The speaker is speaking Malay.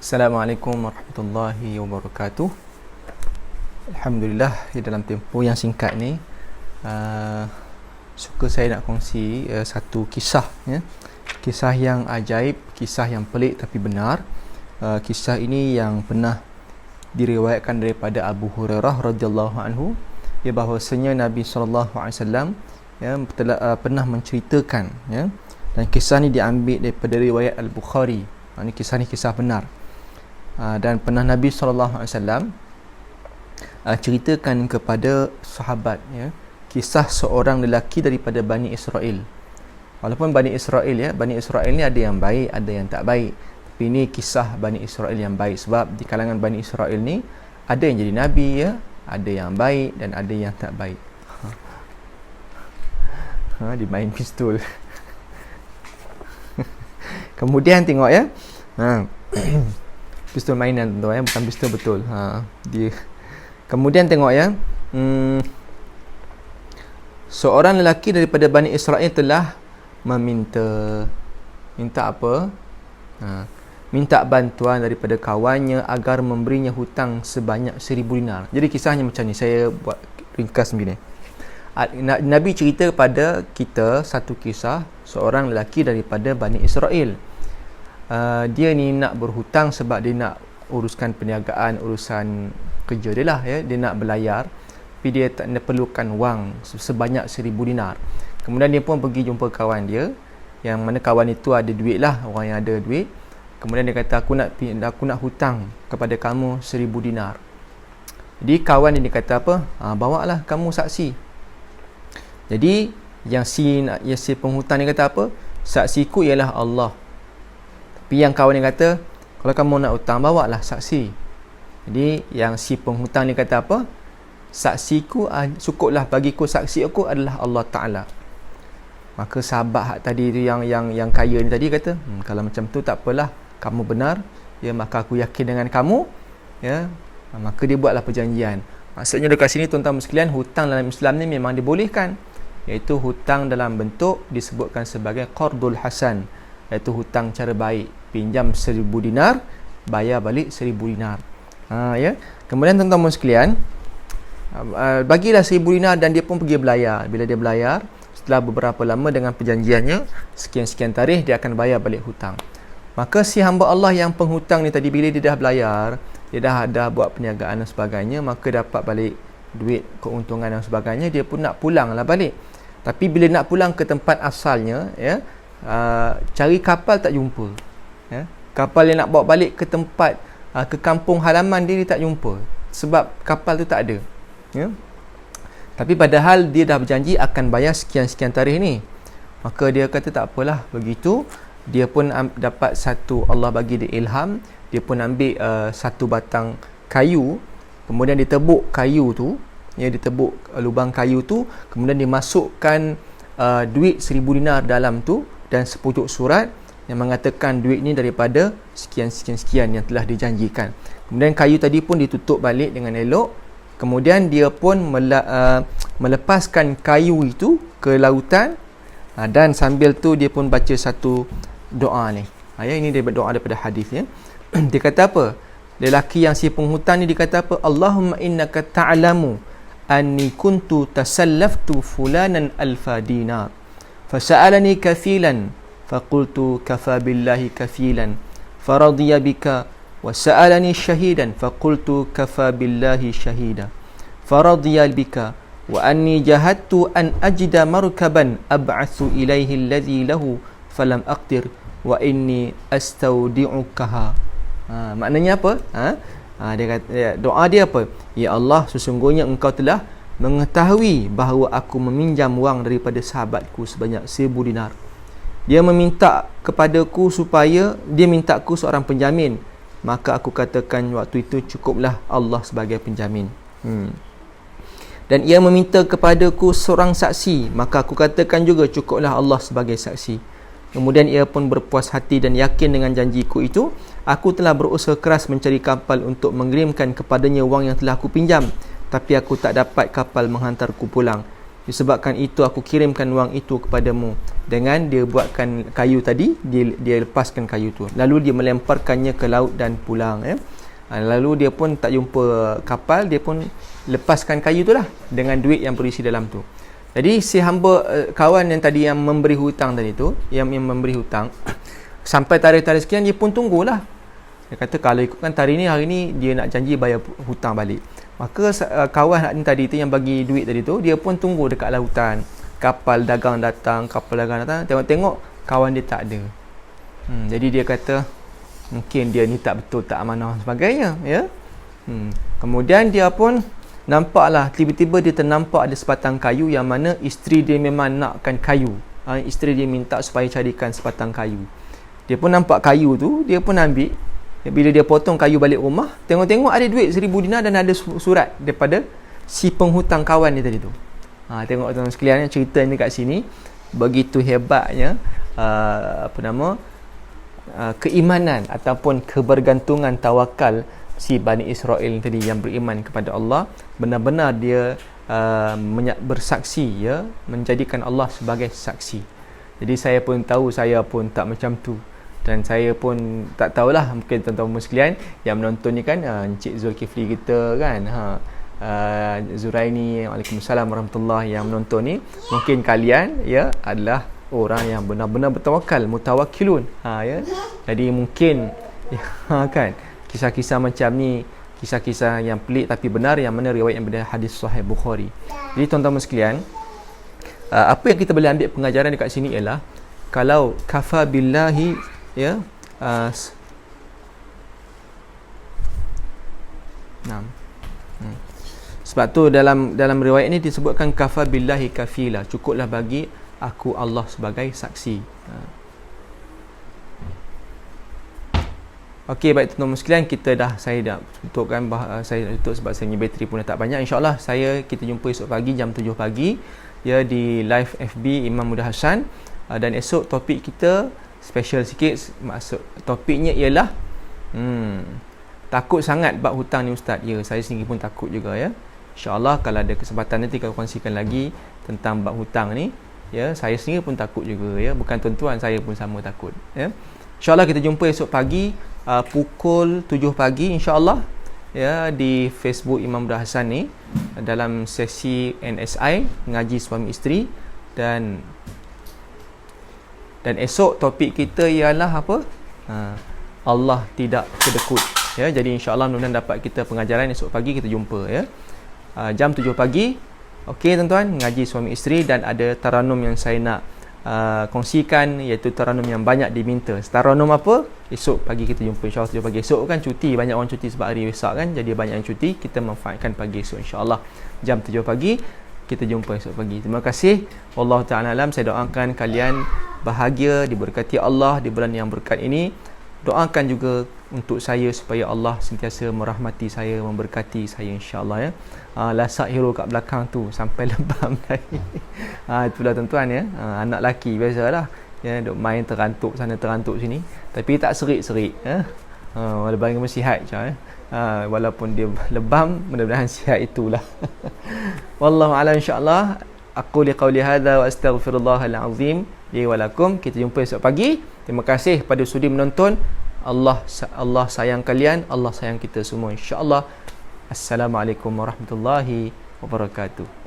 Assalamualaikum warahmatullahi wabarakatuh. Alhamdulillah, di dalam tempoh yang singkat ni suka saya nak kongsi satu kisah, ya. Kisah yang ajaib, kisah yang pelik tapi benar. Kisah ini yang pernah diriwayatkan daripada Abu Hurairah radhiyallahu anhu, ya, bahawasanya Nabi sallallahu alaihi wasallam pernah menceritakan, ya. Dan kisah ni diambil daripada riwayat Al-Bukhari. Kisah ni kisah benar. Dan pernah Nabi SAW ceritakan kepada sahabat, ya, kisah seorang lelaki daripada Bani Israel. Walaupun Bani Israel, ya, Bani Israel ni ada yang baik, ada yang tak baik, tapi ini kisah Bani Israel yang baik. Sebab di kalangan Bani Israel ni ada yang jadi Nabi, ya, ada yang baik dan ada yang tak baik. Dimain pistol. Kemudian tengok, ya, pistol mainan tu, ya, bukan pistol betul. Dia. Kemudian tengok, ya, seorang lelaki daripada Bani Israel telah minta apa? Minta bantuan daripada kawannya agar memberinya hutang sebanyak 1000 dinar. Jadi kisahnya macam ni, saya buat ringkas begini. Nabi cerita kepada kita satu kisah seorang lelaki daripada Bani Israel. Dia ni nak berhutang sebab dia nak uruskan perniagaan, urusan kerja dia lah, ya. Dia nak berlayar, tapi dia tak perlukan wang sebanyak 1000 dinar. Kemudian dia pun pergi jumpa kawan dia, yang mana kawan itu ada duit lah, orang yang ada duit. Kemudian dia kata, aku nak hutang kepada kamu 1000 dinar. Jadi kawan ini kata apa? Bawalah kamu saksi. Jadi yang si penghutang ni kata apa? Saksiku ialah Allah. Tapi yang kawan ni kata, kalau kamu nak hutang, bawalah saksi. Jadi yang si penghutang ni kata apa? Saksiku, cukuplah bagiku, saksi aku adalah Allah Ta'ala. Maka sahabat hak tadi tu, yang kaya ni tadi kata, kalau macam tu tak apalah, kamu benar, ya, maka aku yakin dengan kamu, ya. Maka dia buatlah perjanjian. Maksudnya dekat sini tuan-tuan sekalian, hutang dalam Islam ni memang dibolehkan, iaitu hutang dalam bentuk disebutkan sebagai qardul hasan, iaitu hutang cara baik. Pinjam 1000 dinar, bayar balik 1000 dinar. Ya. Kemudian tuan-tuan sekalian, bagilah 1000 dinar dan dia pun pergi berlayar. Bila dia berlayar, setelah beberapa lama dengan perjanjiannya, sekian-sekian tarikh dia akan bayar balik hutang. Maka si hamba Allah yang penghutang ni tadi, bila dia dah berlayar, dia dah buat perniagaan dan sebagainya, maka dapat balik duit, keuntungan dan sebagainya, dia pun nak pulang lah balik. Tapi bila nak pulang ke tempat asalnya, ya, cari kapal tak jumpa, ya. Kapal yang nak bawa balik ke tempat, ke kampung halaman dia tak jumpa, sebab kapal tu tak ada, ya. Tapi padahal dia dah berjanji akan bayar sekian-sekian tarikh ni. Maka dia kata tak apalah, begitu dia pun dapat satu, Allah bagi dia ilham, dia pun ambil satu batang kayu, kemudian dia tebuk kayu tu, ya, dia tebuk lubang kayu tu, kemudian dia masukkan duit 1000 dinar dalam tu dan sepucuk surat yang mengatakan duit ni daripada sekian-sekian yang telah dijanjikan. Kemudian kayu tadi pun ditutup balik dengan elok. Kemudian dia pun melepaskan kayu itu ke lautan, dan sambil tu dia pun baca satu doa ni. Ya, ini doa daripada hadis, ya. Dia kata apa? Lelaki yang si penghutang ni dia kata apa? Allahumma innaka ta'lamu anni kuntu tasallaftu fulanan alfa dinar fasa'alani kafilan faqultu kafa billahi kafilan faradiya bika wa sa'alani shahidan faqultu kafa billahi shahida faradiya bika wa anni jahadtu an ajida markaban ab'athu ilayhi alladhi lahu falam aqdir wa inni astaudi'ukaha. Maknanya apa? Dia kata, doa dia apa? Ya Allah, sesungguhnya engkau telah mengetahui bahawa aku meminjam wang daripada sahabatku sebanyak 1000 dinar. Dia meminta kepadaku supaya dia minta aku seorang penjamin, maka aku katakan waktu itu cukuplah Allah sebagai penjamin. Dan ia meminta kepadaku seorang saksi, maka aku katakan juga cukuplah Allah sebagai saksi. Kemudian ia pun berpuas hati dan yakin dengan janjiku itu. Aku telah berusaha keras mencari kapal untuk mengirimkan kepadanya wang yang telah aku pinjam, tapi aku tak dapat kapal menghantarku pulang. disebabkan itu aku kirimkan wang itu kepadamu. Dengan dia buatkan kayu tadi, dia lepaskan kayu tu, lalu dia melemparkannya ke laut dan pulang, ya. Lalu dia pun tak jumpa kapal, dia pun lepaskan kayu tu lah dengan duit yang berisi dalam tu. Jadi si hamba, kawan yang tadi yang memberi hutang tadi tu, yang memberi hutang, sampai tarikh-tarikh sekian dia pun tunggulah. Dia kata kalau ikutkan tarikh ni, hari ni dia nak janji bayar hutang balik. Maka kawan ni tadi tu yang bagi duit tadi tu, dia pun tunggu dekat lautan. Kapal dagang datang, tengok-tengok kawan dia tak ada. Jadi dia kata mungkin dia ni tak betul, tak amanah sebagainya, ya. Kemudian dia pun nampaklah, tiba-tiba dia ternampak ada sebatang kayu yang mana isteri dia memang nakkan kayu. Isteri dia minta supaya carikan sebatang kayu. Dia pun nampak kayu tu, dia pun ambil. Bila dia potong kayu balik rumah, tengok-tengok ada duit 1,000 dinar dan ada surat daripada si penghutang kawan dia tadi tu. Tengok tuan sekalian, cerita ni kat sini begitu hebatnya keimanan ataupun kebergantungan tawakal si Bani Israel tadi yang beriman kepada Allah. Benar-benar dia bersaksi, ya, menjadikan Allah sebagai saksi. Jadi saya pun tahu saya pun tak macam tu, dan saya pun tak tahulah, mungkin tuan-tuan sekalian yang menonton ni kan, Encik Zulkifli kita kan, Zuraini, Waalaikumsalam warahmatullahi, yang menonton ni mungkin kalian, ya, adalah orang yang benar-benar bertawakal, mutawakkilun, ya. Jadi mungkin kan kisah-kisah macam ni, kisah-kisah yang pelik tapi benar, yang mana riwayat yang benar hadis sahih Bukhari. Jadi tuan-tuan sekalian, apa yang kita boleh ambil pengajaran dekat sini ialah kalau kafa billahi, ya, sebab tu dalam riwayat ni disebutkan kafa billahi kafila, cukuplah bagi aku Allah sebagai saksi. Okey, baik tuan-tuan sekalian, saya dah tutupkan, saya tutup sebab saya punya bateri pun dah tak banyak. InsyaAllah kita jumpa esok pagi jam 7 pagi, ya, di live FB Imam Muda Hassan. Dan esok topik kita special sikit. Maksud topiknya ialah takut sangat bab hutang ni ustaz. Ya, saya sendiri pun takut juga, ya. InsyaAllah kalau ada kesempatan nanti kita kongsikan lagi tentang bab hutang ni, ya. Saya sendiri pun takut juga, ya. Bukan tuan-tuan, saya pun sama takut, ya. InsyaAllah kita jumpa esok pagi pukul 7 pagi insyaAllah, ya, di Facebook Imam Muda Hassan ni, dalam sesi NSI, ngaji suami isteri. Dan esok topik kita ialah apa? Allah tidak kedekut, ya. Jadi insyaAllah mudah-mudahan dapat kita pengajaran esok pagi. Kita jumpa, ya, jam 7 pagi. Okey tuan-tuan, ngaji suami isteri, dan ada taranum yang saya nak kongsikan, iaitu taranum yang banyak diminta. Taranum apa? Esok pagi kita jumpa insyaAllah 7 pagi. Esok kan cuti, banyak orang cuti sebab hari Wesak kan, jadi banyak yang cuti. Kita manfaatkan pagi esok insyaAllah jam 7 pagi. Kita jumpa esok pagi. Terima kasih. Wallahu ta'ala alam. Saya doakan kalian bahagia, diberkati Allah di bulan yang berkat ini. Doakan juga untuk saya supaya Allah sentiasa merahmati saya, memberkati saya insyaAllah, ya. Lasak hero kat belakang tu sampai lebam tadi. Itulah tuan-tuan, ya. Anak lelaki biasalah, ya, duk main terantuk sana terantuk sini, tapi tak serik-serik, ya. Walaupun sihat je, ya. Walaupun dia lebam, mudah-mudahan sihat itulah. Wallahu a'lam insyaAllah. Aku liqauli hadza wa astaghfirullahal azim li wa lakum. Kita jumpa esok pagi. Terima kasih kepada sudi menonton. Allah sayang kalian, Allah sayang kita semua insya-Allah. Assalamualaikum warahmatullahi wabarakatuh.